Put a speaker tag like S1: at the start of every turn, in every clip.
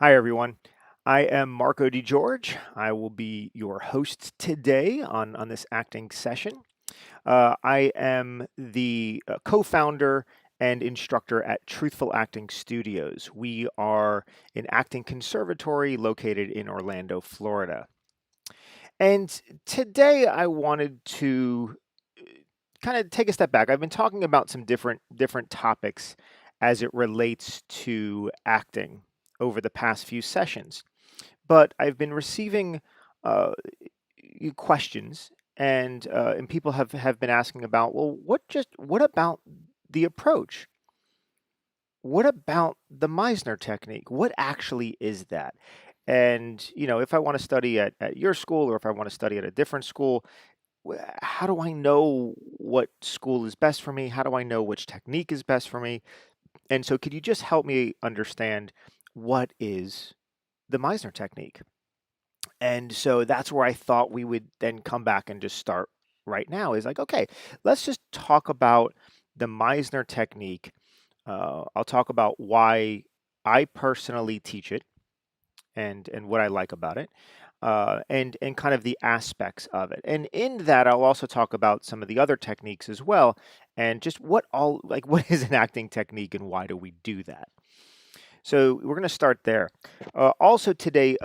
S1: Hi, everyone. I am Marco DiGeorge. I will be your host today on this acting session. I am the co-founder and instructor at Truthful Acting Studios. We are an acting conservatory located in Orlando, Florida. And today I wanted to kind of take a step back. I've been talking about some different topics as it relates to acting over the past few sessions, but I've been receiving uh, questions, and people have been asking about, well, what about the approach? What about the Meisner technique? What actually is that? And if I want to study at your school, or if I want to study at a different school, how do I know what school is best for me? How do I know which technique is best for me? And so, could you just help me understand what is the Meisner technique? And so that's where I thought we would then come back and just start right now is like, okay, let's just talk about the Meisner technique. I'll talk about why I personally teach it and what I like about it, and kind of the aspects of it. And in that, I'll also talk about some of the other techniques as well, and just what is an acting technique and why do we do that? So we're going to start there. Also today,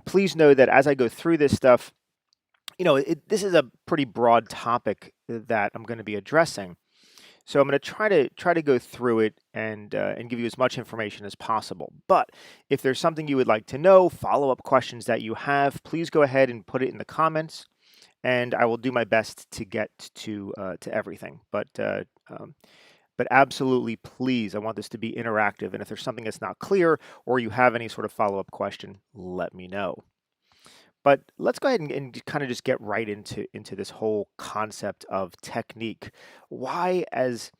S1: please know that as I go through this stuff, this is a pretty broad topic that I'm going to be addressing. So I'm going to try to go through it and give you as much information as possible. But if there's something you would like to know, follow-up questions that you have, please go ahead and put it in the comments, and I will do my best to get to everything. But absolutely, please, I want this to be interactive. And if there's something that's not clear or you have any sort of follow-up question, let me know. But let's go ahead and kind of just get right into this whole concept of technique. Why, as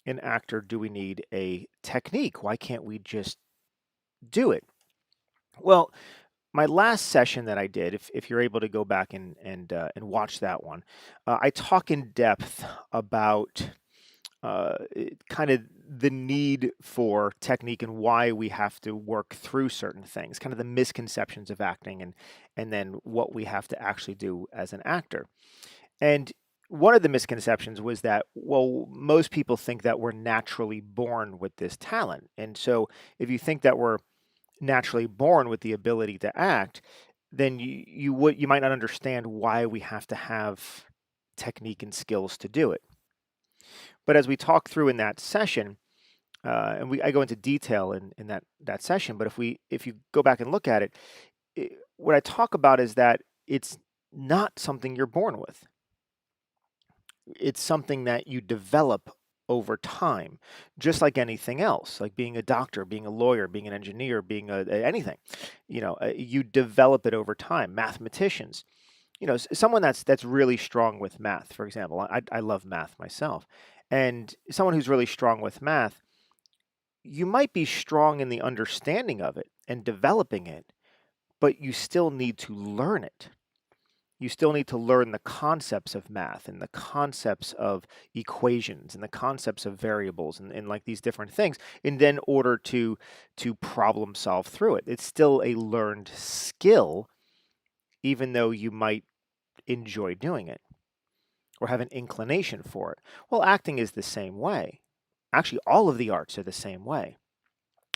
S1: an actor, do we need a technique? Why can't we just do it? Well, my last session that I did, if you're able to go back and watch that one, I talk in depth about kind of the need for technique and why we have to work through certain things, kind of the misconceptions of acting and then what we have to actually do as an actor. And one of the misconceptions was that, well, most people think that we're naturally born with this talent. And so if you think that we're naturally born with the ability to act, then you might not understand why we have to have technique and skills to do it. But as we talk through in that session, I go into detail in that session. But if you go back and look at it, what I talk about is that it's not something you're born with. It's something that you develop over time, just like anything else, like being a doctor, being a lawyer, being an engineer, being anything. You develop it over time. Mathematicians, someone that's really strong with math, for example. I love math myself, and someone who's really strong with math, you might be strong in the understanding of it and developing it, but you still need to learn it. You still need to learn the concepts of math and the concepts of equations and the concepts of variables and like these different things in then order to problem solve through it. It's still a learned skill, even though you might enjoy doing it or have an inclination for it. Well, acting is the same way. Actually, all of the arts are the same way.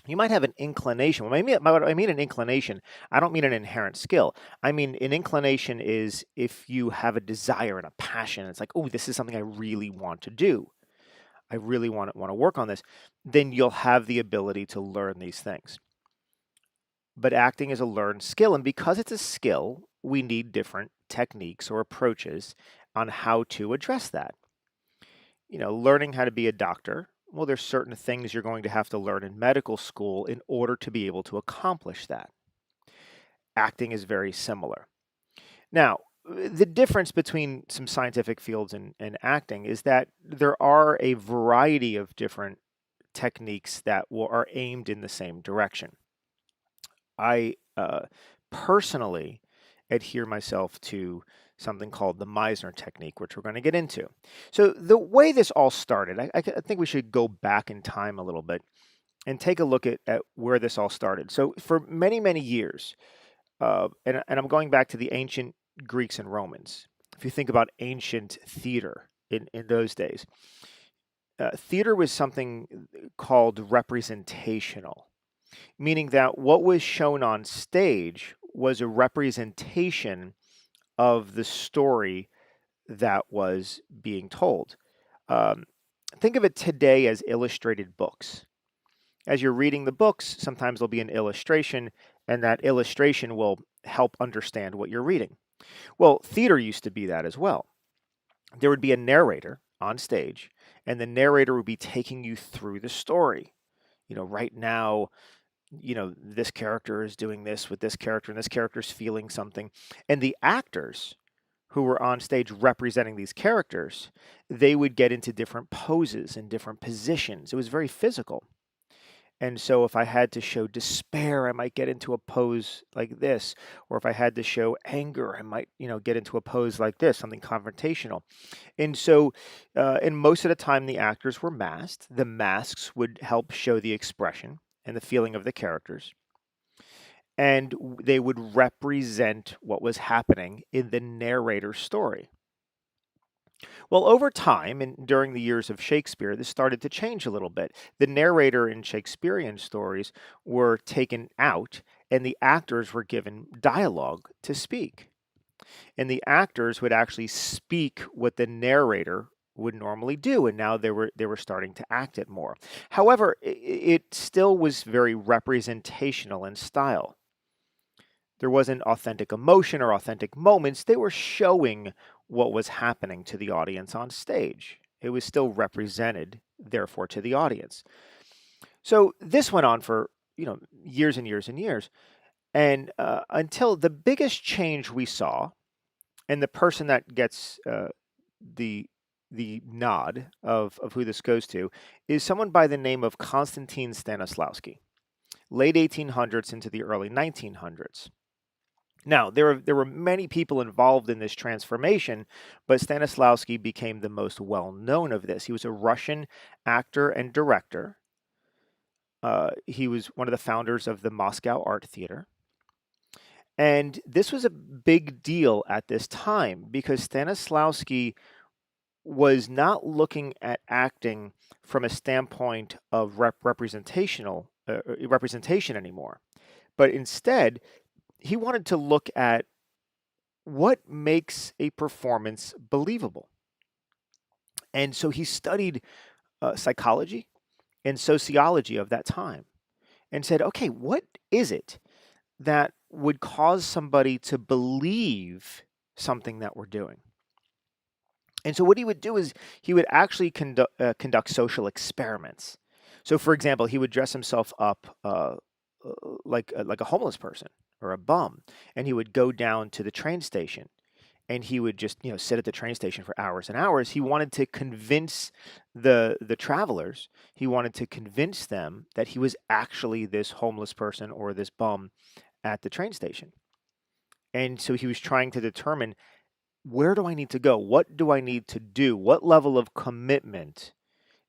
S1: You might have an inclination. When I mean an inclination, I don't mean an inherent skill. I mean an inclination is if you have a desire and a passion. It's like, oh, this is something I really want to do. I really want to work on this. Then you'll have the ability to learn these things. But acting is a learned skill, and because it's a skill, we need different techniques or approaches on how to address that. Learning how to be a doctor, well, there's certain things you're going to have to learn in medical school in order to be able to accomplish that. Acting is very similar. Now, the difference between some scientific fields and acting is that there are a variety of different techniques that are aimed in the same direction. I personally adhere myself to something called the Meisner technique, which we're going to get into. So the way this all started, I think we should go back in time a little bit and take a look at where this all started. So for many, many years, and I'm going back to the ancient Greeks and Romans. If you think about ancient theater in those days, theater was something called representational, meaning that what was shown on stage was a representation of the story that was being told. Um, think of it today as illustrated books. As you're reading the books, sometimes there'll be an illustration, and that illustration will help understand what you're reading. Well, theater used to be that as well. There would be a narrator on stage, and the narrator would be taking you through the story. Right now, this character is doing this with this character, and this character is feeling something. And the actors who were on stage representing these characters, they would get into different poses and different positions. It was very physical. And so if I had to show despair, I might get into a pose like this. Or if I had to show anger, I might, get into a pose like this, something confrontational. And so, and most of the time the actors were masked. The masks would help show the expression and the feeling of the characters. And they would represent what was happening in the narrator's story. Well, over time and during the years of Shakespeare, this started to change a little bit. The narrator in Shakespearean stories were taken out, and the actors were given dialogue to speak. And the actors would actually speak what the narrator would normally do, and now they were starting to act it more. However, it still was very representational in style. There wasn't authentic emotion or authentic moments. They were showing what was happening to the audience on stage. It was still represented, therefore, to the audience. So this went on for years and years and years, and until the biggest change we saw, and the person that gets the nod of who this goes to is someone by the name of Konstantin Stanislavski, late 1800s into the early 1900s. Now, there were many people involved in this transformation, but Stanislavski became the most well-known of this. He was a Russian actor and director. He was one of the founders of the Moscow Art Theater. And this was a big deal at this time because Stanislavski was not looking at acting from a standpoint of representation anymore, but instead he wanted to look at what makes a performance believable. And so he studied psychology and sociology of that time and said, okay, what is it that would cause somebody to believe something that we're doing? And so what he would do is he would actually conduct social experiments. So, for example, he would dress himself up like a homeless person or a bum, and he would go down to the train station, and he would just sit at the train station for hours and hours. He wanted to convince the travelers. He wanted to convince them that he was actually this homeless person or this bum at the train station. And so he was trying to determine, where do I need to go? What do I need to do? What level of commitment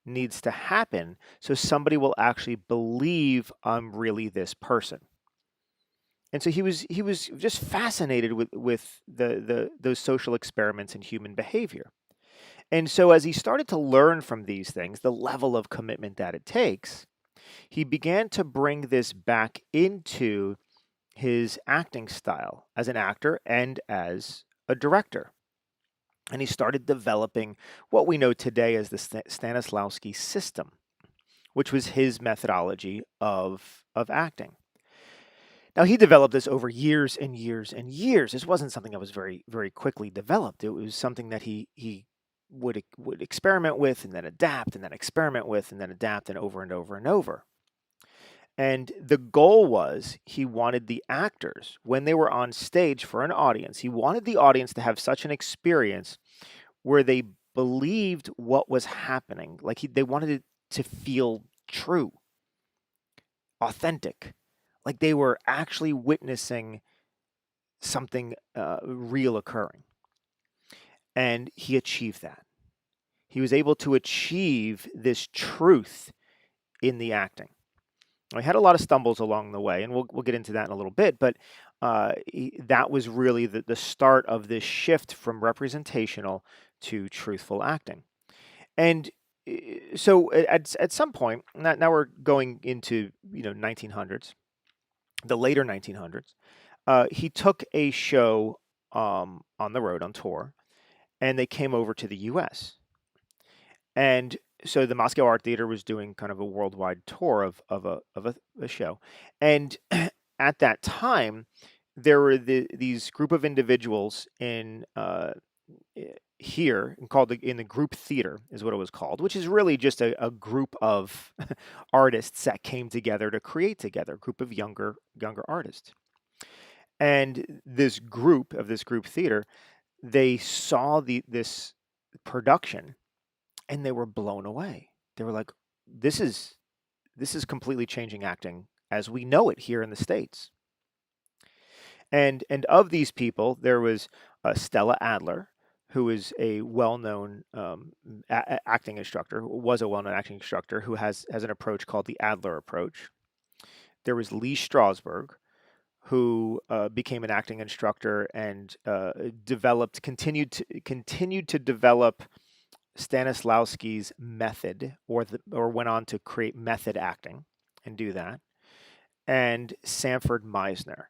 S1: needs to happen so somebody will actually believe I'm really this person? And so he was just fascinated with those social experiments in human behavior. And so as he started to learn from these things, the level of commitment that it takes, he began to bring this back into his acting style as an actor and as a director. And he started developing what we know today as the Stanislavski system, which was his methodology of acting. Now, he developed this over years and years and years. This wasn't something that was very, very quickly developed. It was something that he would experiment with and then adapt and then experiment with and then adapt and over and over and over. And the goal was he wanted the actors, when they were on stage for an audience, he wanted the audience to have such an experience where they believed what was happening. Like they wanted it to feel true, authentic, like they were actually witnessing something real occurring. And he achieved that. He was able to achieve this truth in the acting. I had a lot of stumbles along the way, and we'll get into that in a little bit. But that was really the start of this shift from representational to truthful acting. And so at some point, now we're going into 1900s, the later 1900s. He took a show on the road on tour, and they came over to the U.S. And so the Moscow Art Theater was doing kind of a worldwide tour of a show, and at that time, there were these group of individuals here and called in the group theater is what it was called, which is really just a group of artists that came together to create together, a group of younger artists. And this group theater, they saw this production and they were blown away. They were like, this is completely changing acting as we know it here in the States. And of these people, there was Stella Adler, who is a well-known acting instructor, was a well-known acting instructor who has an approach called the Adler approach. There was Lee Strasberg, who became an acting instructor and continued to develop Stanislavski's method, or went on to create method acting and do that, and Sanford Meisner.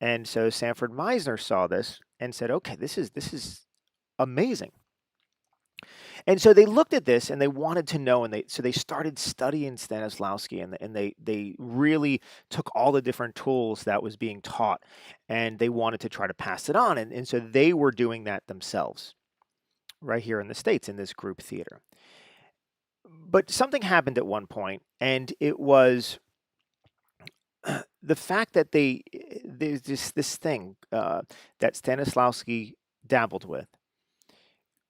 S1: And so Sanford Meisner saw this and said, "Okay, this is amazing." And so they looked at this and they wanted to know, and they started studying Stanislavski, and they really took all the different tools that was being taught, and they wanted to try to pass it on, and so they were doing that themselves right here in the States in this group theater. But something happened at one point, and it was the fact that there's this thing that Stanislavski dabbled with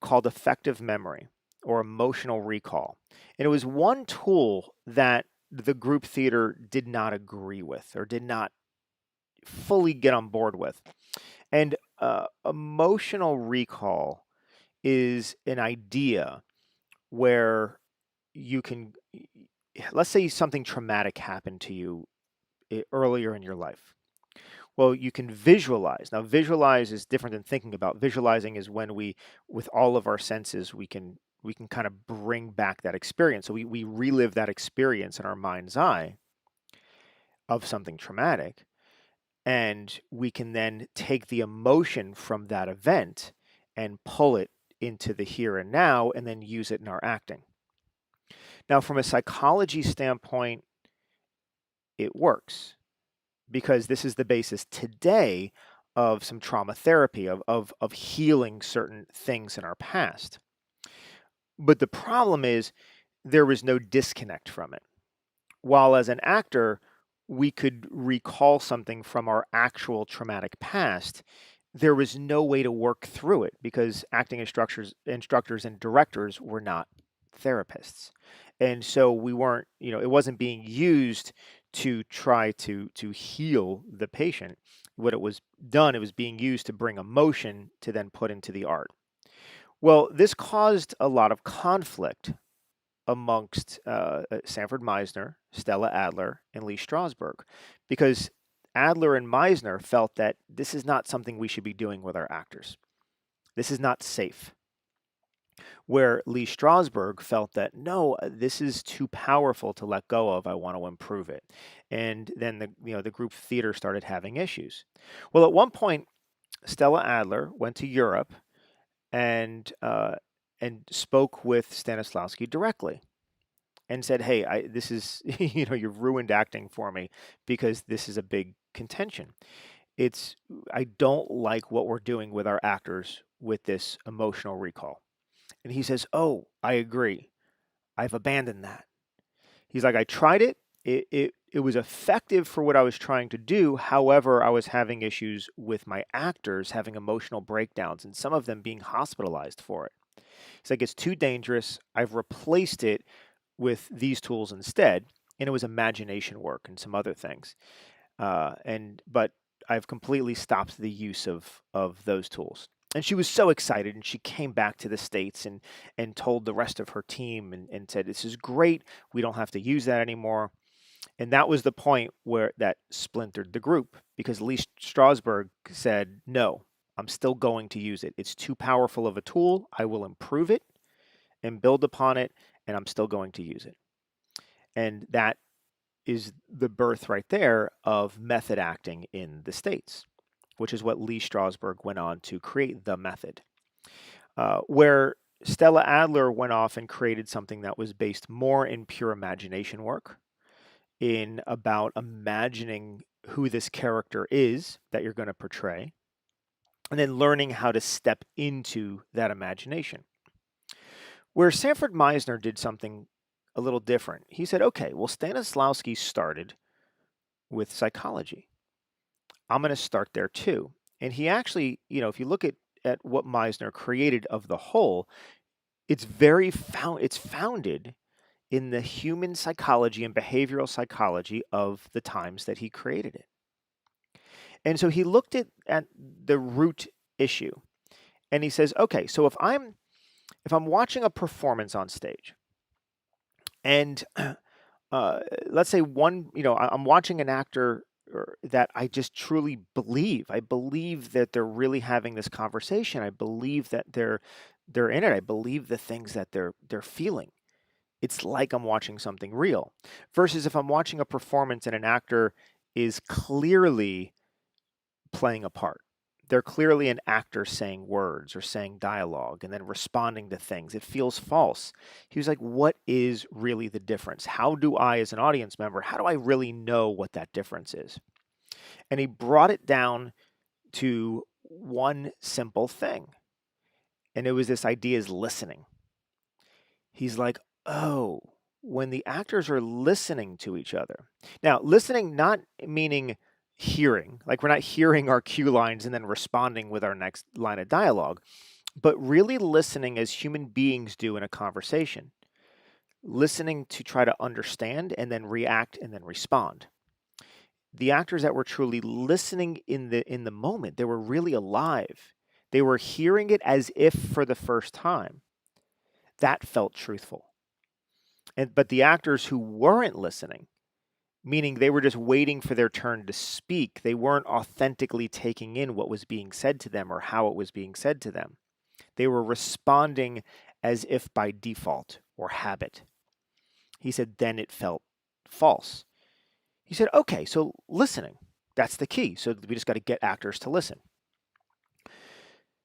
S1: called effective memory or emotional recall. And it was one tool that the group theater did not agree with or did not fully get on board with. And emotional recall is an idea where you can, let's say something traumatic happened to you earlier in your life. Well, you can visualize. Now, visualize is different than thinking about. Visualizing is when we, with all of our senses, we can kind of bring back that experience. So we relive that experience in our mind's eye of something traumatic, and we can then take the emotion from that event and pull it into the here and now, and then use it in our acting. Now, from a psychology standpoint, it works, because this is the basis today of some trauma therapy, of healing certain things in our past. But the problem is there was no disconnect from it. While as an actor, we could recall something from our actual traumatic past, there was no way to work through it because acting instructors and directors were not therapists. And so we weren't, it wasn't being used to try to heal the patient. What it was done, it was being used to bring emotion to then put into the art. Well, this caused a lot of conflict amongst Sanford Meisner, Stella Adler, and Lee Strasberg, because Adler and Meisner felt that this is not something we should be doing with our actors. This is not safe. Where Lee Strasberg felt that, no, this is too powerful to let go of. I want to improve it. And then the group theater started having issues. Well, at one point, Stella Adler went to Europe and spoke with Stanislavski directly and said, "Hey, this is you've ruined acting for me because this is a big contention. I don't like what we're doing with our actors with this emotional recall." And he says, "Oh, I agree. I've abandoned that." He's like, "I tried it. It was effective for what I was trying to do. However, I was having issues with my actors having emotional breakdowns and some of them being hospitalized for it." He's like, "It's too dangerous. I've replaced it with these tools instead." And it was imagination work and some other things. But I've completely stopped the use of those tools. And she was so excited, and she came back to the States and told the rest of her team and said, "This is great. We don't have to use that anymore." And that was the point where that splintered the group, because Lee Strasberg said, no, I'm still going to use it. It's too powerful of a tool. I will improve it and build upon it, and I'm still going to use it. And that is the birth right there of method acting in the States, which is what Lee Strasberg went on to create the method. Where Stella Adler went off and created something that was based more in pure imagination work, in about imagining who this character is that you're going to portray, and then learning how to step into that imagination. Where Sanford Meisner did something a little different. He said, okay, well, Stanislavski started with psychology. I'm going to start there too. And he actually, if you look at what Meisner created of the whole, it's founded in the human psychology and behavioral psychology of the times that he created it. And so he looked at the root issue, and he says, okay, so if I'm watching a performance on stage, and let's say I'm watching an actor that I just truly believe. I believe that they're really having this conversation. I believe that they're in it. I believe the things that they're feeling. It's like I'm watching something real. Versus if I'm watching a performance and an actor is clearly playing a part. They're clearly an actor saying words or saying dialogue and then responding to things. It feels false. He was like, what is really the difference? How do I, as an audience member, how do I really know what that difference is? And he brought it down to one simple thing. And it was this idea is listening. He's like, oh, when the actors are listening to each other. Now, listening not meaning hearing, like we're not hearing our cue lines and then responding with our next line of dialogue, but really listening as human beings do in a conversation. Listening to try to understand and then react and then respond. The actors that were truly listening in the moment, they were really alive. They were hearing it as if for the first time. That felt truthful. But the actors who weren't listening, meaning they were just waiting for their turn to speak, they weren't authentically taking in what was being said to them or how it was being said to them. They were responding as if by default or habit. He said, then it felt false. He said, okay, so listening, that's the key. So we just got to get actors to listen.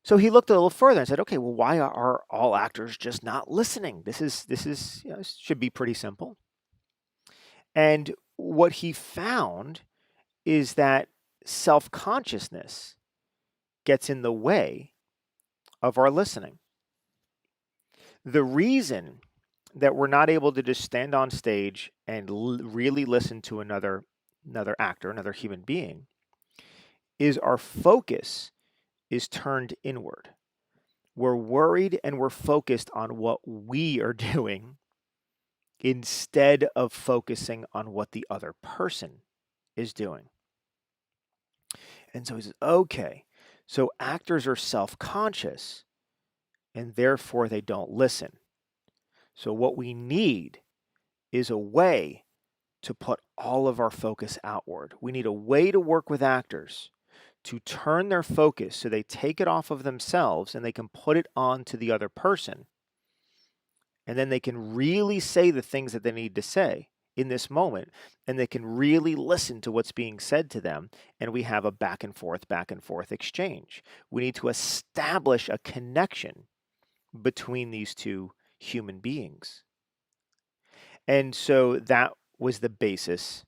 S1: So he looked a little further and said, okay, well, why are all actors just not listening? This should be pretty simple. And what he found is that self-consciousness gets in the way of our listening. The reason that we're not able to just stand on stage and really listen to another actor, another human being, is our focus is turned inward. We're worried and we're focused on what we are doing instead of focusing on what the other person is doing. And so he says, okay, so actors are self-conscious and therefore they don't listen. So what we need is a way to put all of our focus outward. We need a way to work with actors to turn their focus so they take it off of themselves and they can put it on to the other person. And then they can really say the things that they need to say in this moment, and they can really listen to what's being said to them, and we have a back and forth exchange. We need to establish a connection between these two human beings. And so that was the basis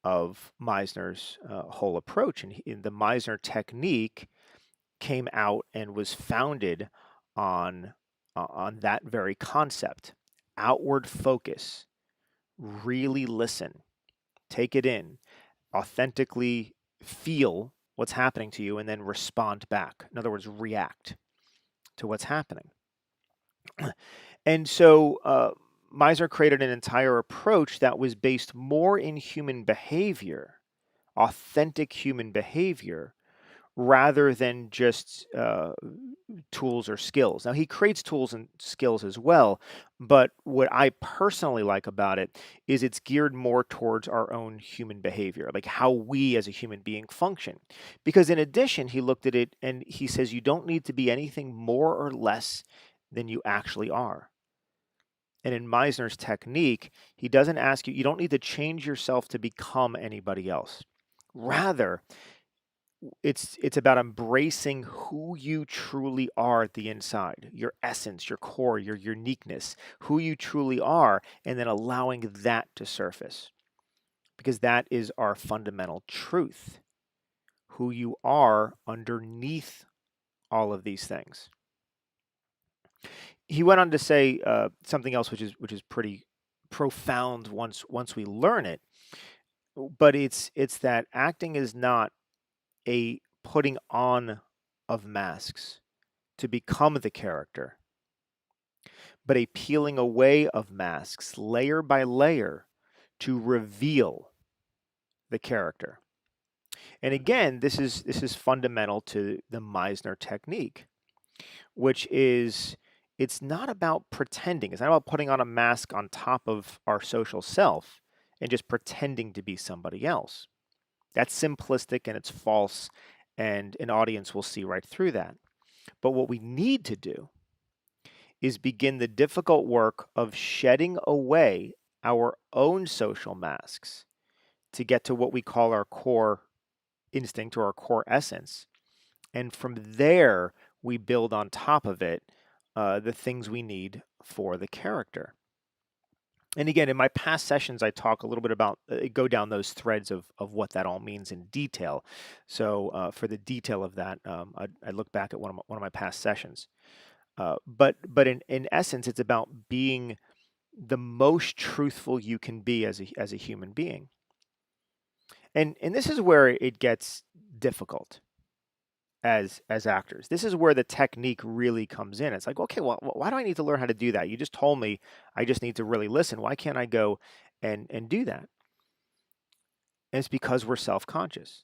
S1: of Meisner's whole approach. And the Meisner technique came out and was founded on that very concept. Outward focus, really listen, take it in, authentically feel what's happening to you, and then respond back. In other words, react to what's happening. And so Meisner created an entire approach that was based more in human behavior, authentic human behavior, rather than just tools or skills. Now, he creates tools and skills as well, but what I personally like about it is it's geared more towards our own human behavior, like how we as a human being function. Because in addition, he looked at it and he says you don't need to be anything more or less than you actually are. And in Meisner's technique, he doesn't ask you, you don't need to change yourself to become anybody else. Rather, it's about embracing who you truly are at the inside, your essence, your core, your uniqueness, who you truly are, and then allowing that to surface. Because that is our fundamental truth, who you are underneath all of these things. He went on to say something else which is pretty profound once we learn it, but it's that acting is not a putting on of masks to become the character, but a peeling away of masks layer by layer to reveal the character. And again, this is fundamental to the Meisner technique, which is it's not about pretending. It's not about putting on a mask on top of our social self and just pretending to be somebody else. That's simplistic and it's false, and an audience will see right through that. But what we need to do is begin the difficult work of shedding away our own social masks to get to what we call our core instinct or our core essence. And from there, we build on top of it the things we need for the character. And again, in my past sessions, I talk a little bit about, go down those threads of what that all means in detail. So for the detail of that, I look back at one of my past sessions. But in essence, it's about being the most truthful you can be as a human being. And this is where it gets difficult as actors. This is where the technique really comes in. It's like, okay, well, why do I need to learn how to do that? You just told me I just need to really listen. Why can't I go and do that? And it's because we're self-conscious.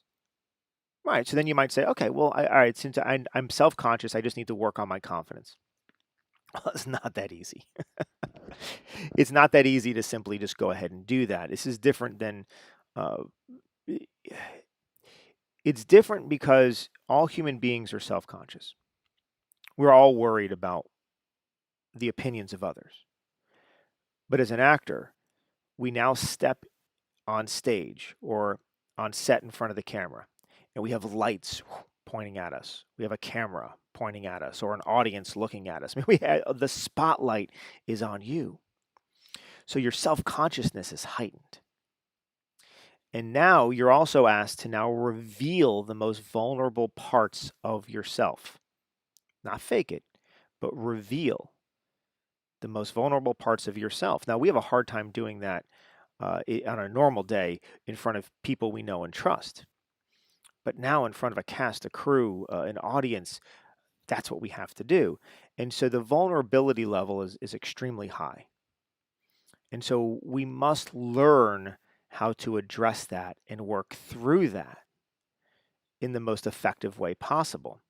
S1: Right. So then you might say, okay, well, all right, since I'm self-conscious, I just need to work on my confidence. Well, it's not that easy. It's not that easy to simply just go ahead and do that. This is different than, uh, it's different because all human beings are self-conscious. We're all worried about the opinions of others. But as an actor, we now step on stage or on set in front of the camera, and we have lights pointing at us. We have a camera pointing at us or an audience looking at us. I mean, the spotlight is on you. So your self-consciousness is heightened. And now you're also asked to now reveal the most vulnerable parts of yourself. Not fake it, but reveal the most vulnerable parts of yourself. Now, we have a hard time doing that on a normal day in front of people we know and trust. But now in front of a cast, a crew, an audience, that's what we have to do. And so the vulnerability level is extremely high. And so we must learn how to address that and work through that in the most effective way possible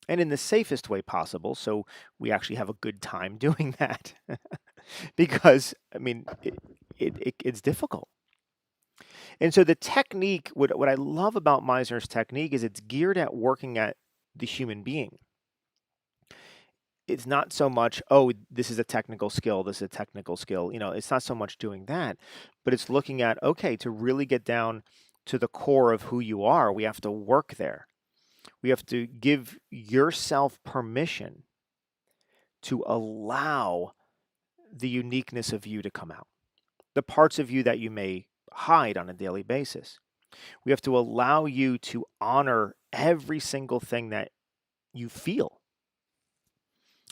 S1: and in the safest way possible, so we actually have a good time doing that. Because I mean it's difficult. And so the technique, what I love about Meisner's technique is it's geared at working at the human being. It's not so much, oh, this is a technical skill, this is a technical skill. It's not so much doing that, but it's looking at, okay, to really get down to the core of who you are, we have to work there. We have to give yourself permission to allow the uniqueness of you to come out, the parts of you that you may hide on a daily basis. We have to allow you to honor every single thing that you feel,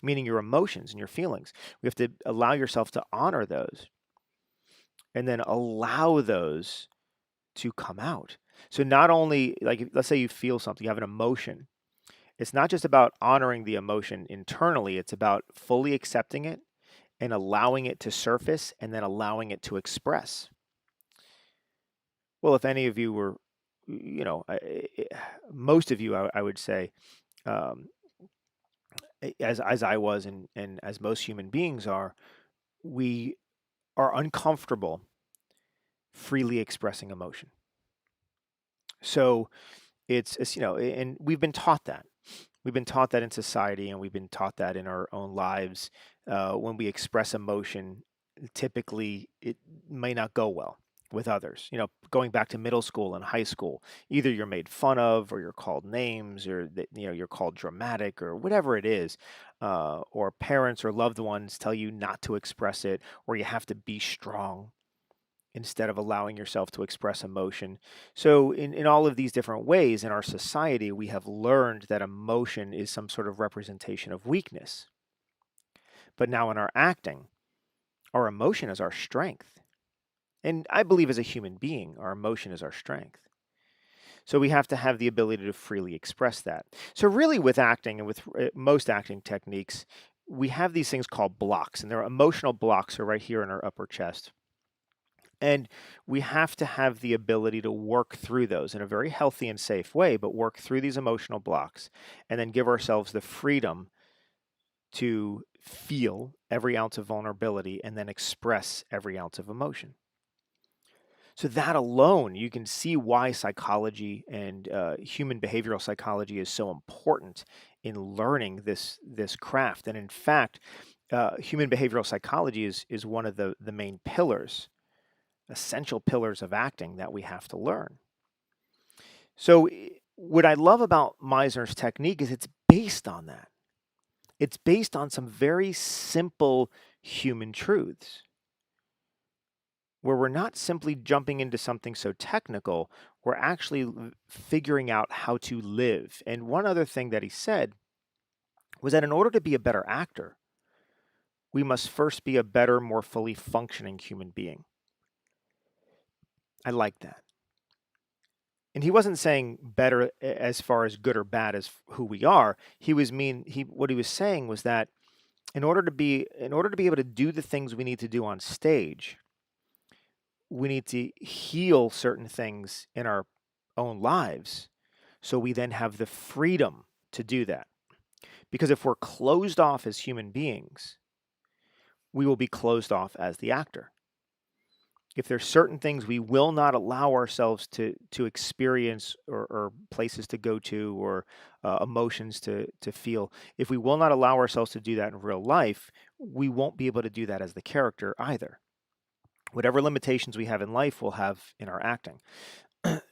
S1: meaning your emotions and your feelings. We have to allow yourself to honor those and then allow those to come out. So not only, like, let's say you feel something, you have an emotion. It's not just about honoring the emotion internally, it's about fully accepting it and allowing it to surface and then allowing it to express. Well, if any of you were most of you, I would say, um, as I was, and as most human beings are, we are uncomfortable freely expressing emotion. So and we've been taught that. We've been taught that in society, and we've been taught that in our own lives. When we express emotion, typically it may not go well with others. Going back to middle school and high school, either you're made fun of, or you're called names, or you're called dramatic, or whatever it is, or parents or loved ones tell you not to express it, or you have to be strong instead of allowing yourself to express emotion. So, in all of these different ways in our society, we have learned that emotion is some sort of representation of weakness. But now in our acting, our emotion is our strength. And I believe as a human being, our emotion is our strength. So we have to have the ability to freely express that. So, really, with acting and with most acting techniques, we have these things called blocks, and their emotional blocks are right here in our upper chest. And we have to have the ability to work through those in a very healthy and safe way, but work through these emotional blocks and then give ourselves the freedom to feel every ounce of vulnerability and then express every ounce of emotion. So, that alone, you can see why psychology and human behavioral psychology is so important in learning this craft. And in fact, human behavioral psychology is one of the main pillars, essential pillars of acting that we have to learn. So, what I love about Meisner's technique is it's based on that. It's based on some very simple human truths, where we're not simply jumping into something so technical, we're actually figuring out how to live. And one other thing that he said was that in order to be a better actor, we must first be a better, more fully functioning human being. I like that. And he wasn't saying better as far as good or bad as who we are. What he was saying was that in order to be able to do the things we need to do on stage, we need to heal certain things in our own lives, so we then have the freedom to do that. Because if we're closed off as human beings, we will be closed off as the actor. If there's certain things we will not allow ourselves to experience, or places to go to, or emotions to feel, if we will not allow ourselves to do that in real life, we won't be able to do that as the character either. Whatever limitations we have in life, we'll have in our acting.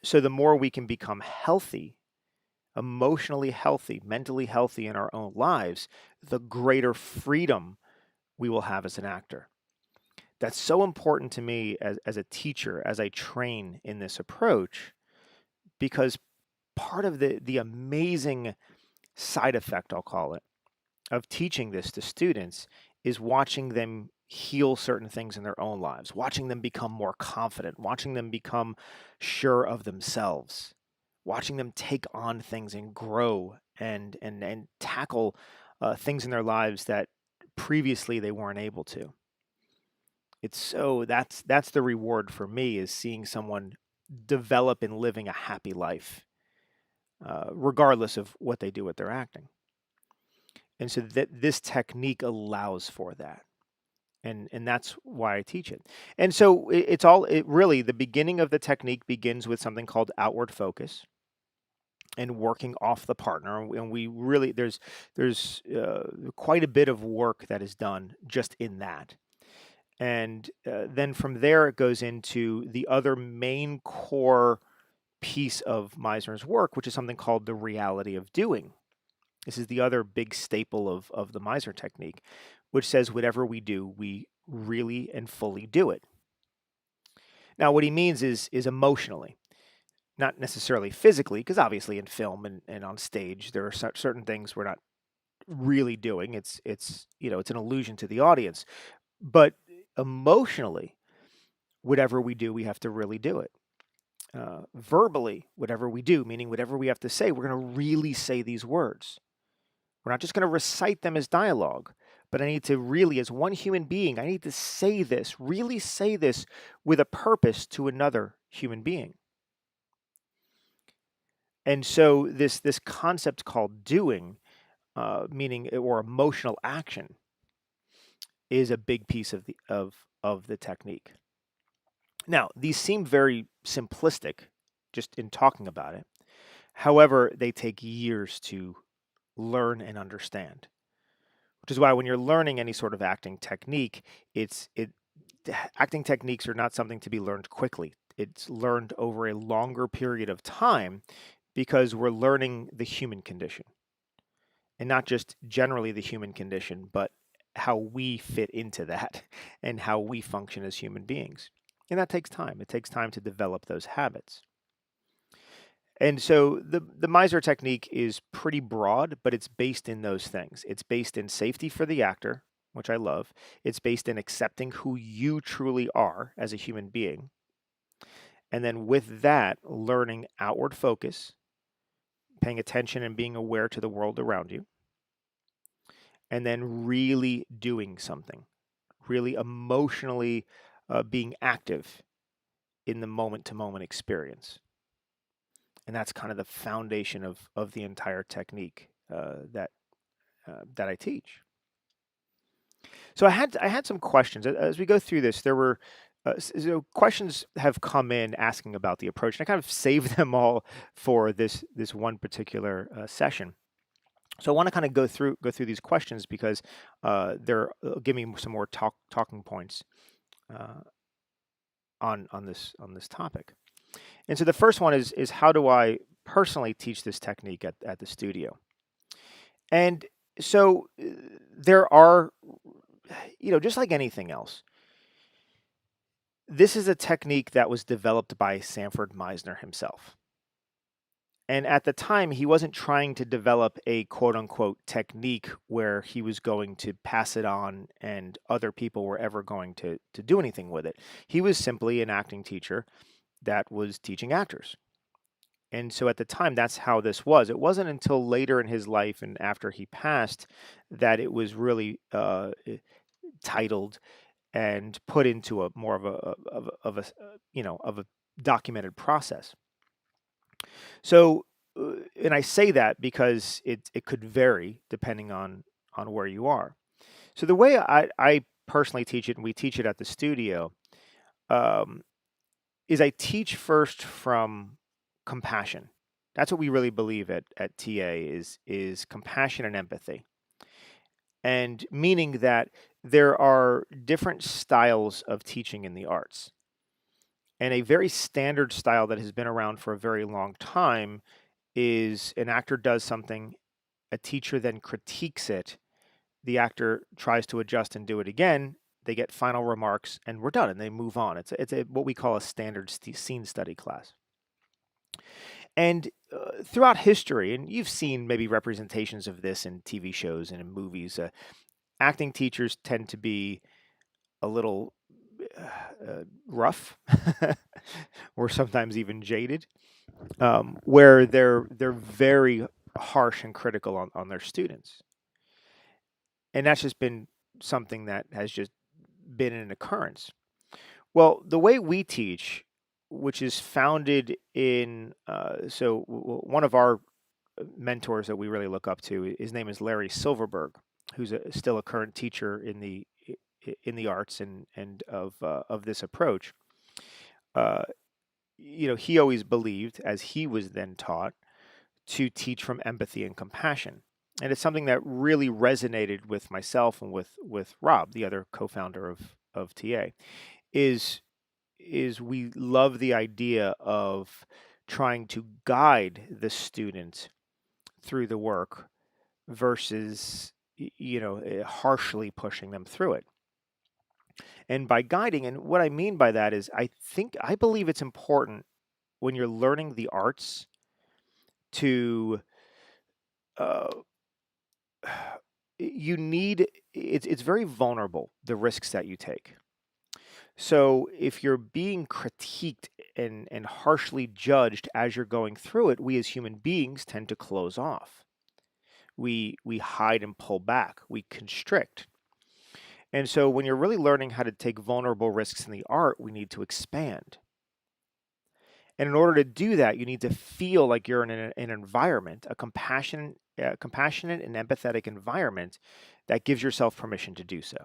S1: So the more we can become healthy, emotionally healthy, mentally healthy in our own lives, the greater freedom we will have as an actor. That's so important to me as a teacher, as I train in this approach, because part of the amazing side effect, I'll call it, of teaching this to students is watching them heal certain things in their own lives, watching them become more confident, watching them become sure of themselves, watching them take on things and grow and tackle things in their lives that previously they weren't able to. That's the reward for me, is seeing someone develop in living a happy life, regardless of what they do with their acting. And so this technique allows for that. And that's why I teach it. And so it really, the beginning of the technique begins with something called outward focus and working off the partner. And we really, there's quite a bit of work that is done just in that. And then from there, it goes into the other main core piece of Meisner's work, which is something called the reality of doing. This is the other big staple of the Meisner technique, which says whatever we do, we really and fully do it. Now, what he means is emotionally, not necessarily physically, because obviously in film and on stage, there are certain things we're not really doing. It's an illusion to the audience. But emotionally, whatever we do, we have to really do it. Verbally, whatever we do, meaning whatever we have to say, we're going to really say these words. We're not just going to recite them as dialogue, but I need to really, as one human being, I need to say this, really say this with a purpose to another human being. And so this concept called doing, meaning or emotional action, is a big piece of the technique. Now, these seem very simplistic just in talking about it. However, they take years to learn and understand, which is why when you're learning any sort of acting technique, acting techniques are not something to be learned quickly. It's learned over a longer period of time because we're learning the human condition, and not just generally the human condition, but how we fit into that and how we function as human beings. And that takes time. It takes time to develop those habits. And so the Meisner technique is pretty broad, but it's based in those things. It's based in safety for the actor, which I love. It's based in accepting who you truly are as a human being. And then with that, learning outward focus, paying attention and being aware to the world around you, and then really doing something, really emotionally being active in the moment to moment experience. And that's kind of the foundation of the entire technique that I teach. So I had some questions as we go through this. There were so questions have come in asking about the approach, and I kind of saved them all for this one particular session. So I want to kind of go through these questions because they're giving me some more talking points uh, on this topic. And so the first one is how do I personally teach this technique at the studio? And so there are, just like anything else, this is a technique that was developed by Sanford Meisner himself. And at the time, he wasn't trying to develop a quote unquote technique where he was going to pass it on and other people were ever going to do anything with it. He was simply an acting teacher that was teaching actors. And so at the time, that's how this was. It wasn't until later in his life and after he passed that it was really titled and put into a more of a documented process. So, and I say that because it could vary depending on where you are. So the way I personally teach it, and we teach it at the studio, um, is I teach first from compassion. That's what we really believe at TA is compassion and empathy. And meaning that there are different styles of teaching in the arts. And a very standard style that has been around for a very long time is an actor does something, a teacher then critiques it, the actor tries to adjust and do it again, they get final remarks, and we're done, and they move on. It's what we call a standard scene study class. And throughout history, and you've seen maybe representations of this in TV shows and in movies, acting teachers tend to be a little rough, or sometimes even jaded, where they're very harsh and critical on their students, and that's just been something that has just been an occurrence. Well, the way we teach, which is founded in one of our mentors that we really look up to, his name is Larry Silverberg, who's still a current teacher in the arts and of this approach. Uh, he always believed, as he was then taught, to teach from empathy and compassion. And it's something that really resonated with myself and with Rob, the other co-founder of TA, is we love the idea of trying to guide the student through the work versus harshly pushing them through it. And by guiding, and what I mean by that is I believe it's important when you're learning the arts to uh, it's very vulnerable, the risks that you take. So if you're being critiqued and harshly judged as you're going through it, we as human beings tend to close off. We hide and pull back, we constrict. And so when you're really learning how to take vulnerable risks in the art, we need to expand. And in order to do that, you need to feel like you're in an environment, a compassionate and empathetic environment that gives yourself permission to do so.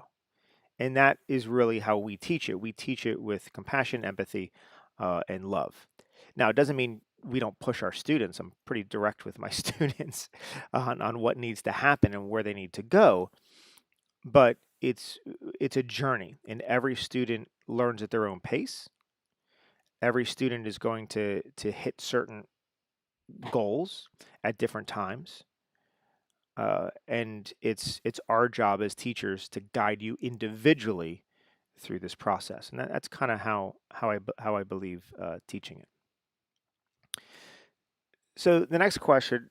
S1: And that is really how we teach it. We teach it with compassion, empathy, and love. Now, it doesn't mean we don't push our students. I'm pretty direct with my students on what needs to happen and where they need to go. But it's a journey, and every student learns at their own pace. Every student is going to hit certain goals at different times. And it's our job as teachers to guide you individually through this process, and that's kind of how I believe teaching it. So the next question,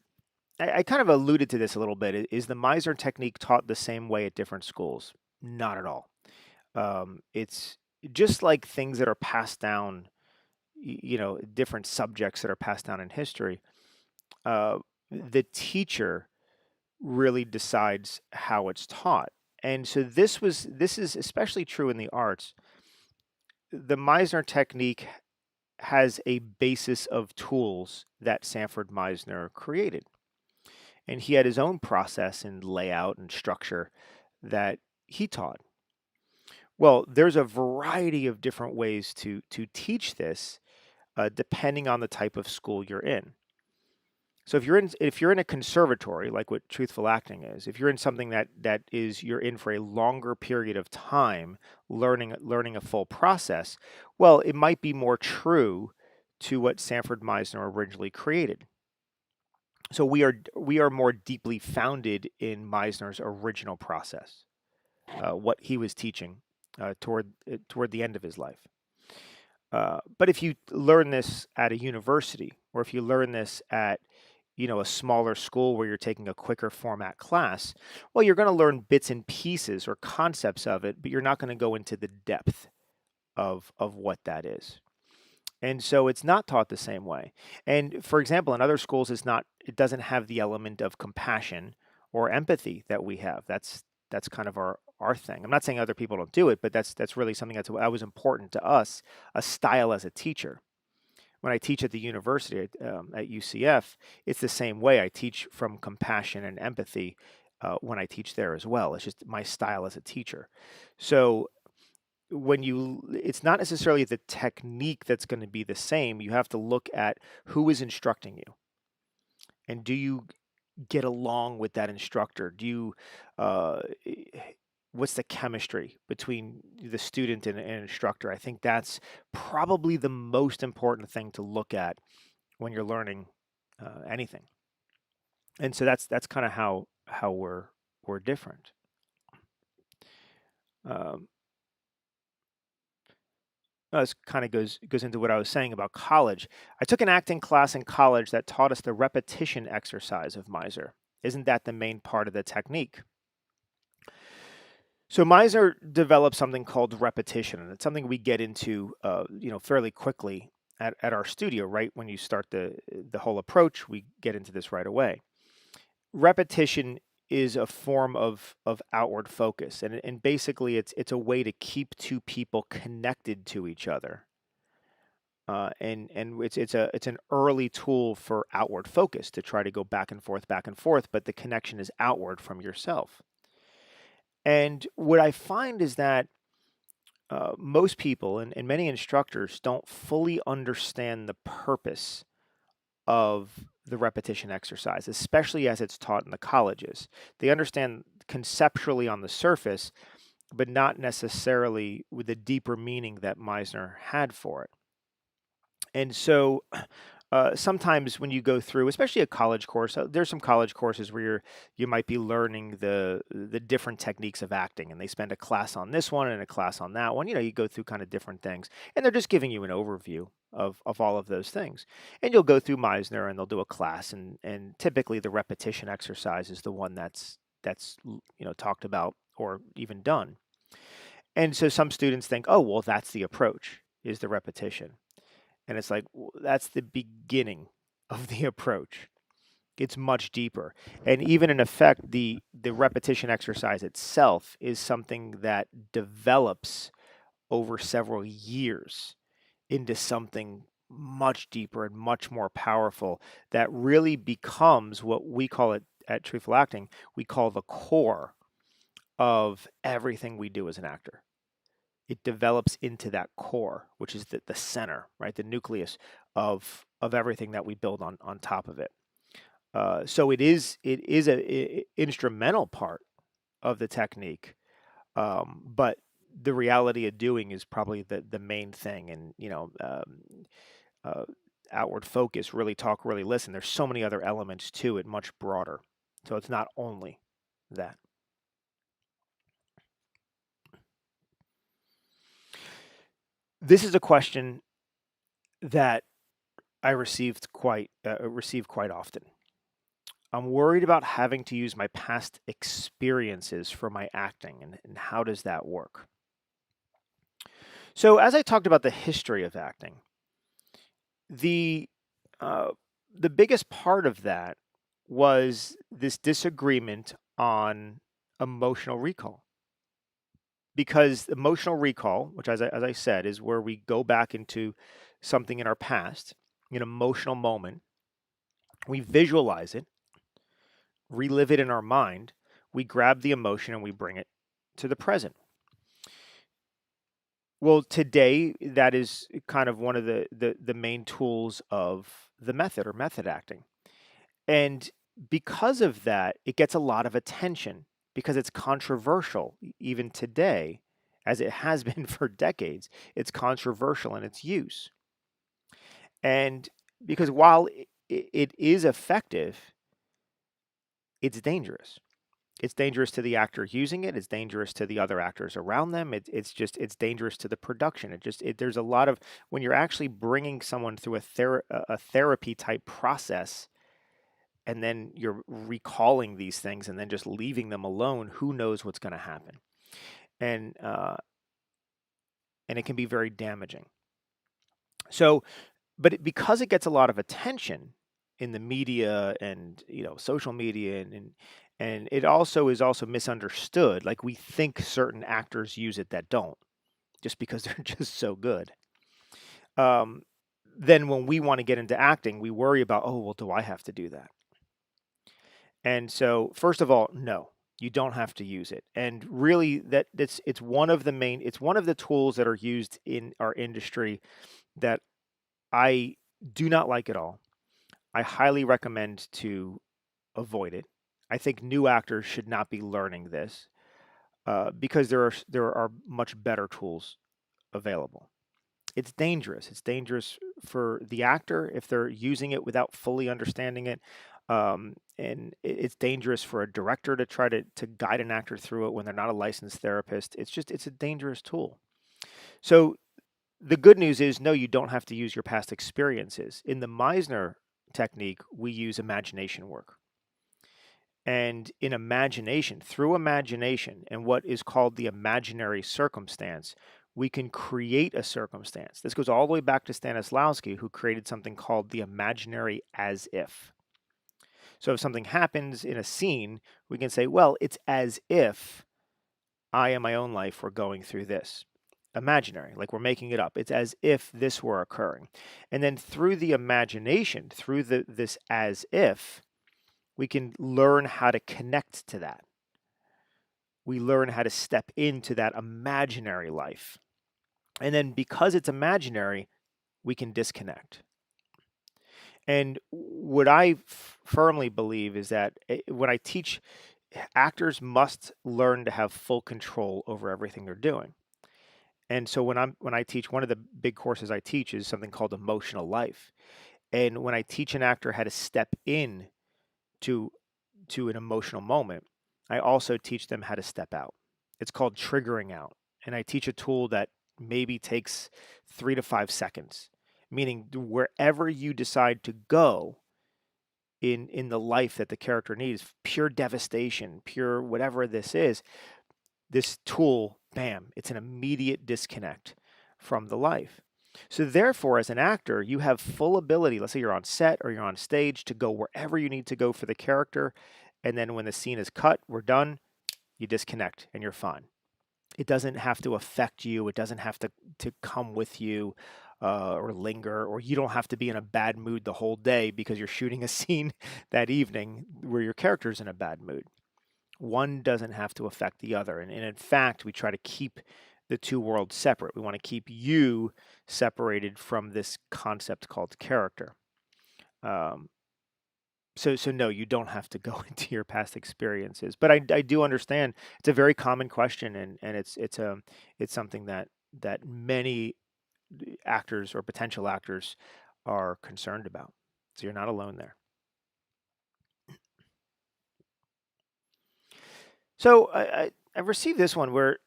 S1: I kind of alluded to this a little bit. Is the Meisner technique taught the same way at different schools? Not at all. It's just like things that are passed down, different subjects that are passed down in history. The teacher really decides how it's taught. And so this is especially true in the arts. The Meisner technique has a basis of tools that Sanford Meisner created. And he had his own process and layout and structure that he taught. Well, there's a variety of different ways to teach this, depending on the type of school you're in. So if you're in a conservatory, like what truthful acting is, if you're in something that is you're in for a longer period of time, learning a full process, well, it might be more true to what Sanford Meisner originally created. So we are more deeply founded in Meisner's original process, what he was teaching toward the end of his life. But if you learn this at a university, or if you learn this at a smaller school where you're taking a quicker format class, well, you're going to learn bits and pieces or concepts of it, but you're not going to go into the depth of what that is. And so it's not taught the same way. And for example, in other schools, it doesn't have the element of compassion or empathy that we have. That's kind of our thing. I'm not saying other people don't do it, but that's really something that was important to us, a style as a teacher. When I teach at the university at UCF, it's the same way. I teach from compassion and empathy when I teach there as well. It's just my style as a teacher. So it's not necessarily the technique that's going to be the same. You have to look at who is instructing you, and do you get along with that instructor? Do you what's the chemistry between the student and instructor? I think that's probably the most important thing to look at when you're learning anything. And so that's kind of how we're different. Um, this kind of goes into what I was saying about college. I took an acting class in college that taught us the repetition exercise of Meisner. Isn't that the main part of the technique? So Meisner developed something called repetition, and it's something we get into, fairly quickly at our studio. Right when you start the whole approach, we get into this right away. Repetition is a form of outward focus, and basically it's a way to keep two people connected to each other. And it's an early tool for outward focus to try to go back and forth, but the connection is outward from yourself. And what I find is that most people and many instructors don't fully understand the purpose of the repetition exercise, especially as it's taught in the colleges. They understand conceptually on the surface, but not necessarily with the deeper meaning that Meisner had for it. And so sometimes when you go through, especially a college course, there's some college courses where you might be learning the different techniques of acting, and they spend a class on this one and a class on that one. You go through kind of different things, and they're just giving you an overview of all of those things. And you'll go through Meisner, and they'll do a class, and typically the repetition exercise is the one that's talked about or even done. And so some students think, oh, well, that's the approach, is the repetition. And it's like, that's the beginning of the approach. It's much deeper. And even in effect, the repetition exercise itself is something that develops over several years into something much deeper and much more powerful that really becomes what we call it at Truthful Acting, we call the core of everything we do as an actor. It develops into that core, which is the center, right? The nucleus of everything that we build on top of it. So it is a instrumental part of the technique, but the reality of doing is probably the main thing. And uh, outward focus, really talk, really listen. There's so many other elements to it, much broader. So it's not only that. This is a question that I receive quite often. I'm worried about having to use my past experiences for my acting, and how does that work? So, as I talked about the history of acting, the uh, the biggest part of that was this disagreement on emotional recall. Because emotional recall, which, as I said, is where we go back into something in our past, an emotional moment, we visualize it, relive it in our mind, we grab the emotion and we bring it to the present. Well, today that is kind of one of the main tools of the method or method acting. And because of that, it gets a lot of attention because it's controversial even today, as it has been for decades. It's controversial in its use. And because while it is effective, it's dangerous. It's dangerous to the actor using it. It's dangerous to the other actors around them. It's dangerous to the production. There's a lot of when you're actually bringing someone through a therapy type process, and then you're recalling these things and then just leaving them alone. Who knows what's going to happen? And and it can be very damaging. So, because it gets a lot of attention in the media and social media, and it also is also misunderstood. Like we think certain actors use it that don't, just because they're just so good. Um, then when we want to get into acting, we worry about, oh well, do I have to do that? And so, first of all, no, you don't have to use it. And really, it's one of it's one of the tools that are used in our industry that I do not like at all. I highly recommend to avoid it. I think new actors should not be learning this because there are much better tools available. It's dangerous. It's dangerous for the actor if they're using it without fully understanding it. And it's dangerous for a director to try to guide an actor through it when they're not a licensed therapist. It's a dangerous tool. So the good news is, no, you don't have to use your past experiences. In the Meisner technique, we use imagination work. And in imagination, through imagination and what is called the imaginary circumstance, we can create a circumstance. This goes all the way back to Stanislavski, who created something called the imaginary as if. So if something happens in a scene, we can say, well, it's as if I in my own life were going through this. Imaginary, like we're making it up. It's as if this were occurring. And then through the imagination, through this as if, we can learn how to connect to that. We learn how to step into that imaginary life. And then because it's imaginary, we can disconnect. And what I firmly believe is that when I teach, actors must learn to have full control over everything they're doing. And so when I teach, one of the big courses I teach is something called emotional life. And when I teach an actor how to step in to an emotional moment, I also teach them how to step out. It's called triggering out. And I teach a tool that maybe takes 3 to 5 seconds, meaning wherever you decide to go in the life that the character needs, pure devastation, pure whatever this is, this tool, bam, it's an immediate disconnect from the life. So therefore, as an actor, you have full ability, let's say you're on set or you're on stage, to go wherever you need to go for the character. And then when the scene is cut, we're done, you disconnect and you're fine. It doesn't have to affect you. It doesn't have to come with you. or linger, or you don't have to be in a bad mood the whole day because you're shooting a scene that evening where your character's in a bad mood. One doesn't have to affect the other. And in fact, we try to keep the two worlds separate. We want to keep you separated from this concept called character. Um, so no, you don't have to go into your past experiences. But I do understand it's a very common question, and it's something that many actors or potential actors are concerned about. So you're not alone there. So I received this one where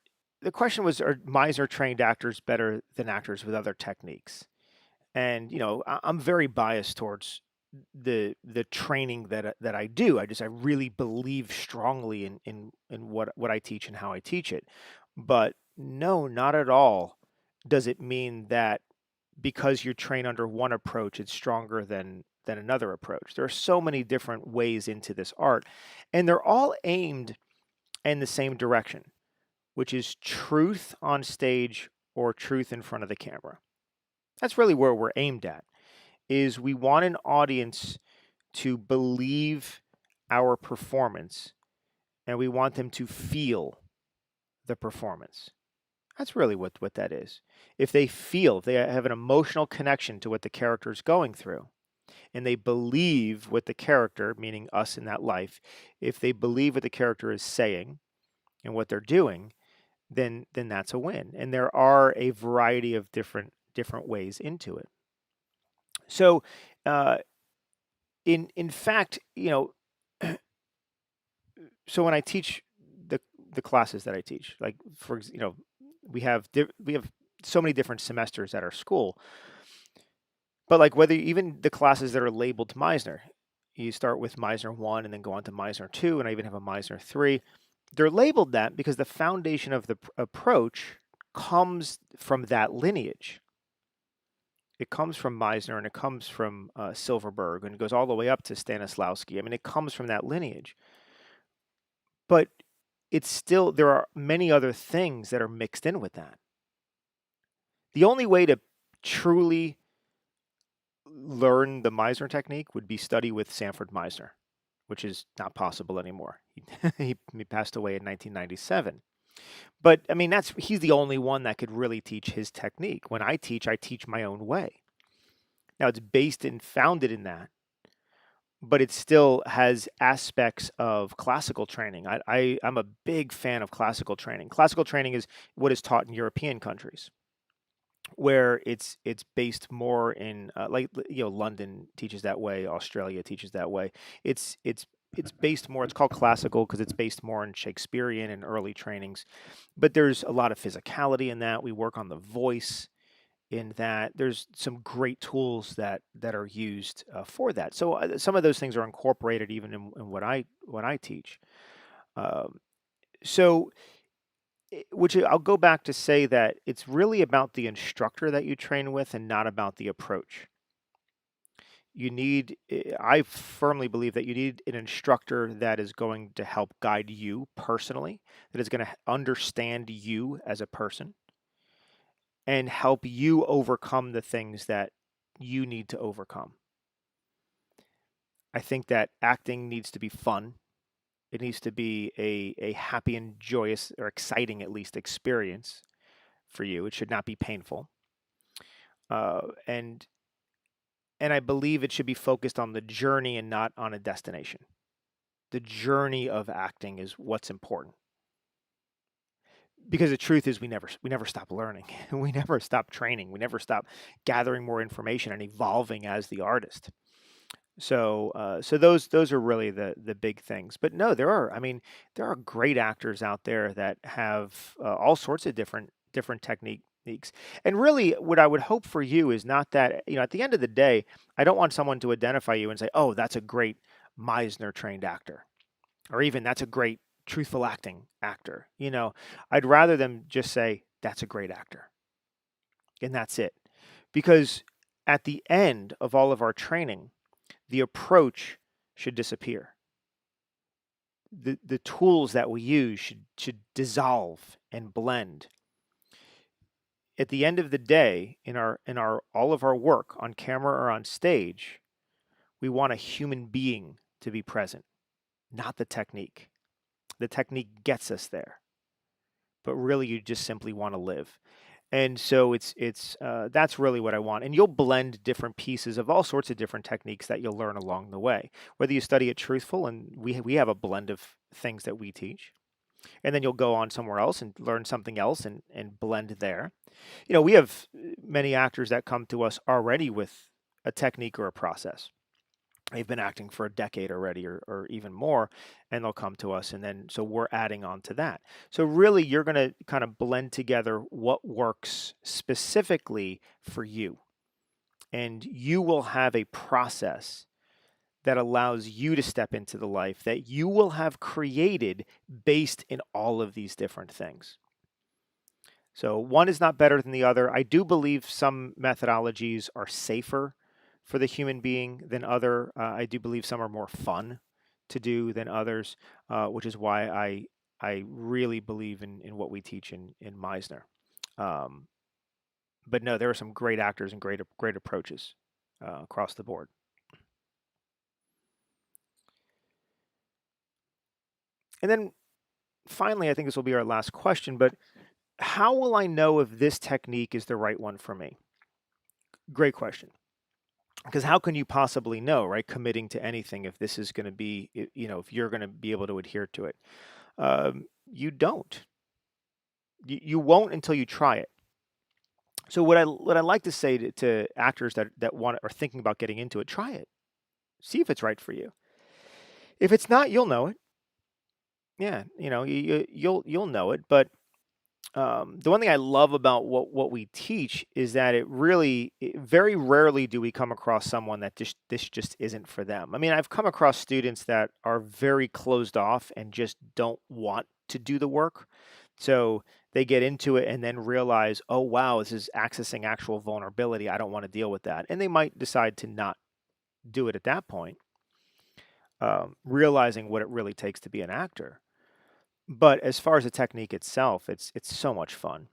S1: the question was, are Meisner trained actors better than actors with other techniques? And I'm very biased towards the training that I do. I really believe strongly in what I teach and how I teach it. But no, not at all does it mean that because you train under one approach, it's stronger than another approach. There are so many different ways into this art, and they're all aimed in the same direction, which is truth on stage or truth in front of the camera. That's really where we're aimed at, is we want an audience to believe our performance, and we want them to feel the performance. That's really what that is. If they feel, if they have an emotional connection to what the character is going through, and they believe what the character, meaning us in that life, if they believe what the character is saying and what they're doing, then that's a win. And there are a variety of different ways into it. So, uh, in fact, so when I teach the the classes that I teach, like we have so many different semesters at our school, but like whether even the classes that are labeled Meisner, you start with Meisner 1 and then go on to Meisner 2, and I even have a Meisner 3. They're labeled that because the foundation of the approach comes from that lineage. It comes from Meisner, and it comes from Silverberg, and it goes all the way up to Stanislavski. I mean, it comes from that lineage. But it's still, there are many other things that are mixed in with that. The only way to truly learn the Meisner technique would be study with Sanford Meisner, which is not possible anymore. He passed away in 1997. But I mean, he's the only one that could really teach his technique. When I teach my own way. Now it's based and founded in that, but it still has aspects of classical training. I'm a big fan of classical training. Classical training is what is taught in European countries, where it's based more in London teaches that way, Australia teaches that way. It's based more. It's called classical because it's based more in Shakespearean and early trainings, but there's a lot of physicality in that. We work on the voice in that. There's some great tools that are used for that. So some of those things are incorporated even in what I teach. Um, so, which I'll go back to say that it's really about the instructor that you train with and not about the approach. I firmly believe that you need an instructor that is going to help guide you personally, that is going to understand you as a person and help you overcome the things that you need to overcome. I think that acting needs to be fun. It needs to be a happy and joyous, or exciting at least, experience for you. It should not be painful. And I believe it should be focused on the journey and not on a destination. The journey of acting is what's important. Because the truth is we never stop learning. We never stop training. We never stop gathering more information and evolving as the artist. So those are really the big things. But no, there are great actors out there that have all sorts of different techniques. And really, what I would hope for you is not that, at the end of the day, I don't want someone to identify you and say, "Oh, that's a great Meisner trained actor," or even "That's a great truthful acting actor." I'd rather them just say, "That's a great actor," and that's it. Because at the end of all of our training, the approach should disappear. The tools that we use should dissolve and blend. at the end of the day, in our all of our work on camera or on stage, we want a human being to be present, not the technique. The technique gets us there, but really you just simply want to live. And so it's that's really what I want. And you'll blend different pieces of all sorts of different techniques that you'll learn along the way. Whether you study at Truthful, and we have a blend of things that we teach, and then you'll go on somewhere else and learn something else and blend there. We have many actors that come to us already with a technique or a process. They've been acting for a decade already or even more, and they'll come to us, and then so we're adding on to that. So really you're going to kind of blend together what works specifically for you, and you will have a process that allows you to step into the life that you will have created based in all of these different things. So one is not better than the other. I do believe some methodologies are safer for the human being than other. I do believe some are more fun to do than others, which is why I really believe in what we teach in Meisner. Um, but no, there are some great actors and great approaches across the board. And then finally, I think this will be our last question, but how will I know if this technique is the right one for me? Great question. Because how can you possibly know, right? Committing to anything if this is going to be, if you're going to be able to adhere to it. You don't. You won't until you try it. So what I like to say to actors that are thinking about getting into it, try it. See if it's right for you. If it's not, you'll know it. Yeah, you'll know it. But the one thing I love about what we teach is that very rarely do we come across someone that this just isn't for them. I mean, I've come across students that are very closed off and just don't want to do the work. So they get into it and then realize, oh, wow, this is accessing actual vulnerability. I don't want to deal with that. And they might decide to not do it at that point, realizing what it really takes to be an actor. But as far as the technique itself, it's so much fun.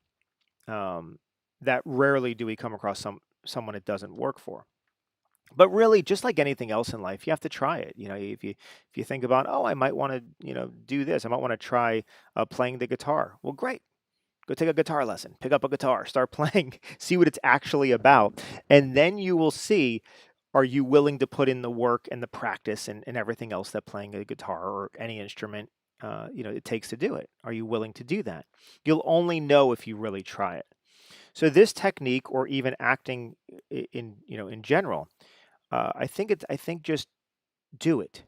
S1: That rarely do we come across someone it doesn't work for. But really, just like anything else in life, you have to try it. If you think about, oh, I might want to, do this. I might want to try playing the guitar. Well, great. Go take a guitar lesson. Pick up a guitar. Start playing. See what it's actually about, and then you will see. Are you willing to put in the work and the practice and everything else that playing a guitar or any instrument it takes to do it? Are you willing to do that? You'll only know if you really try it. So this technique, or even acting in general, I think just do it.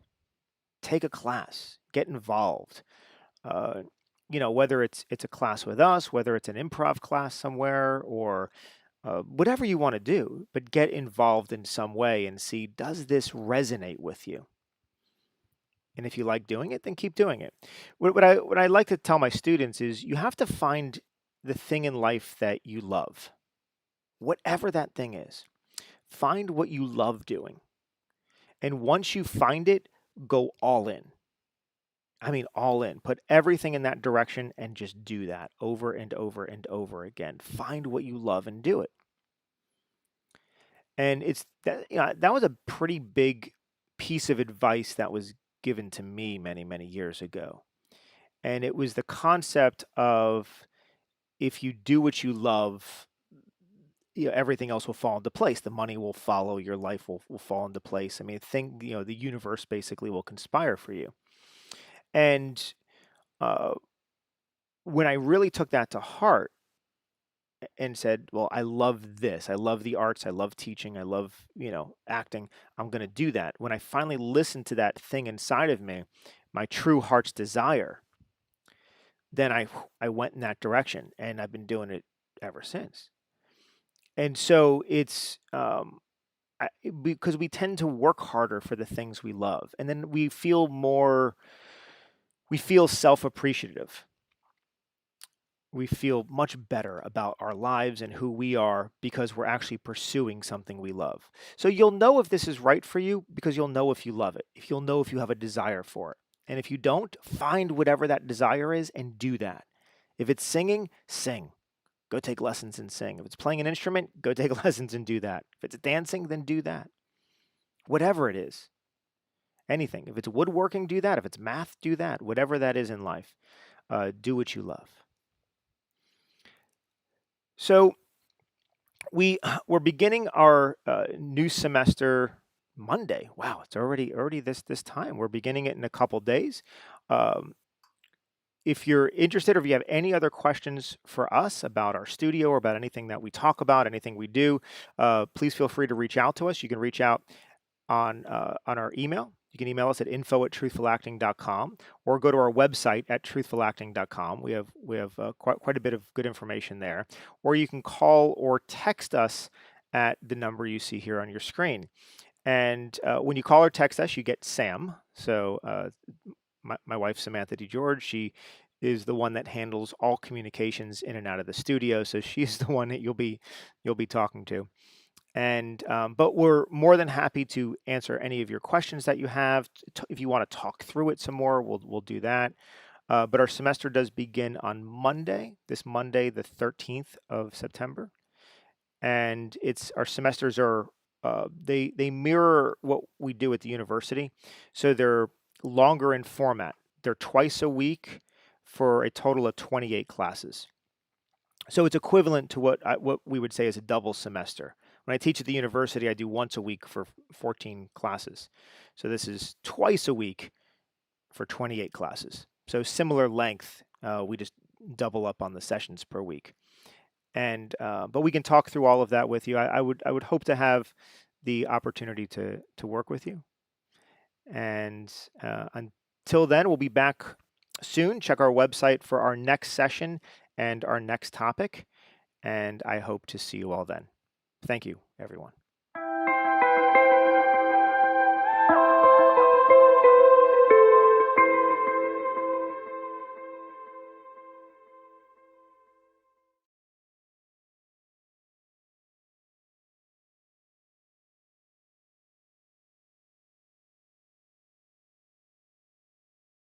S1: Take a class. Get involved. Whether it's a class with us, whether it's an improv class somewhere, or whatever you want to do, but get involved in some way and see, does this resonate with you? And if you like doing it, then keep doing it. What I like to tell my students is you have to find the thing in life that you love, whatever that thing is. Find what you love doing. And once you find it, go all in. I mean, all in. Put everything in that direction and just do that over and over and over again. Find what you love and do it. And it's that was a pretty big piece of advice that was given to me many, many years ago. And it was the concept of, if you do what you love, everything else will fall into place. The money will follow, your life will fall into place. I mean, the universe basically will conspire for you. And when I really took that to heart and said, well, I love this. I love the arts. I love teaching. I love, acting. I'm going to do that. When I finally listened to that thing inside of me, my true heart's desire, then I went in that direction, and I've been doing it ever since. And so it's because we tend to work harder for the things we love, and then we feel self-appreciative. We feel much better about our lives and who we are because we're actually pursuing something we love. So you'll know if this is right for you because you'll know if you love it, if you'll know if you have a desire for it. And if you don't, find whatever that desire is and do that. If it's singing, sing. go take lessons and sing. If it's playing an instrument, go take lessons and do that. If it's dancing, then do that. Whatever it is, anything. If it's woodworking, do that. If it's math, do that. Whatever that is in life, do what you love. So we're beginning our new semester Monday. Wow, it's already this time. We're beginning it in a couple days. Um, if you're interested, or if you have any other questions for us about our studio or about anything that we talk about, anything we do, please feel free to reach out to us. You can reach out on our email. You can email us at info@truthfulacting.com, or go to our website at truthfulacting.com. We have quite a bit of good information there. Or you can call or text us at the number you see here on your screen. And when you call or text us, you get Sam. So my wife, Samantha DiGeorge, she is the one that handles all communications in and out of the studio. So she's the one that you'll be talking to. And but we're more than happy to answer any of your questions that you have. If you want to talk through it some more, we'll do that. But our semester does begin on Monday, this Monday, the 13th of September, and our semesters are they mirror what we do at the university, so they're longer in format. They're twice a week for a total of 28 classes. So it's equivalent to what we would say is a double semester. When I teach at the university, I do once a week for 14 classes. So this is twice a week for 28 classes. So similar length, we just double up on the sessions per week. And but we can talk through all of that with you. I would hope to have the opportunity to work with you. And until then, we'll be back soon. Check our website for our next session and our next topic. And I hope to see you all then. Thank you, everyone.